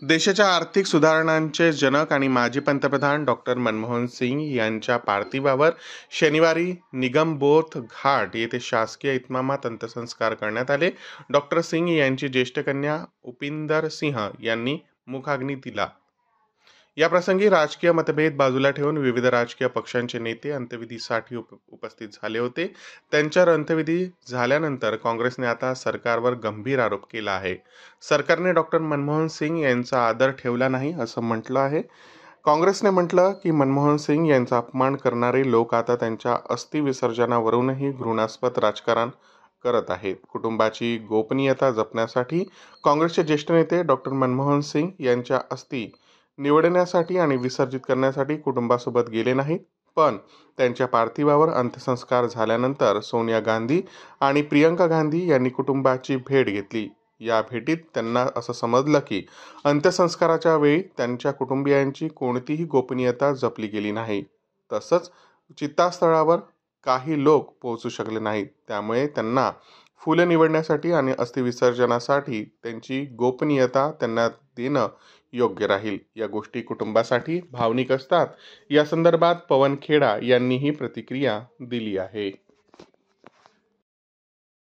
देशाच्या आर्थिक सुधारणांचे जनक आणि माजी पंतप्रधान डॉक्टर मनमोहन सिंग यांच्या पार्थिवावर शनिवारी निगमबोध घाट येथे शासकीय इतमामात अंत्यसंस्कार करण्यात आले. डॉक्टर सिंग यांची ज्येष्ठ कन्या उपिंदर सिंह यांनी मुखाग्नी दिला. या प्रसंगी राजकीय मतभेद बाजूला ठेवून विविध राजकीय पक्षांचे नेते अंत्यविधीसाठी उपस्थित झाले होते. त्यांच्यावर अंत्यविधी झाल्यानंतर काँग्रेसने आता सरकारवर गंभीर आरोप केला आहे. सरकारने डॉक्टर मनमोहन सिंग यांचा आदर ठेवला नाही असं म्हटलं आहे. काँग्रेसने म्हटलं की मनमोहन सिंग यांचा अपमान करणारे लोक आता त्यांच्या अस्थि विसर्जनावरूनही घृणास्पद राजकारण करत आहेत. कुटुंबाची गोपनीयता जपण्यासाठी काँग्रेसचे ज्येष्ठ नेते डॉक्टर मनमोहन सिंग यांच्या अस्थि निवडण्यासाठी आणि विसर्जित करण्यासाठी कुटुंबासोबत गेले नाहीत, पण त्यांच्या पार्थिवावर अंत्यसंस्कार झाल्यानंतर सोनिया गांधी आणि प्रियंका गांधी यांनी कुटुंबाची भेट घेतली. या भेटीत त्यांना असं समजलं की अंत्यसंस्काराच्या वेळी त्यांच्या कुटुंबियांची कोणतीही गोपनीयता जपली गेली नाही. तसंच चितास्थळावर काही लोक पोहोचू शकले नाहीत, त्यामुळे त्यांना फुले निवडण्यासाठी आणि अस्थिविसर्जनासाठी त्यांची गोपनीयता त्यांना देणं योग्य राहील. या गोष्टी कुटुंबासाठी भावनिक असतात. या संदर्भात पवन खेडा यांनी ही प्रतिक्रिया दिली आहे.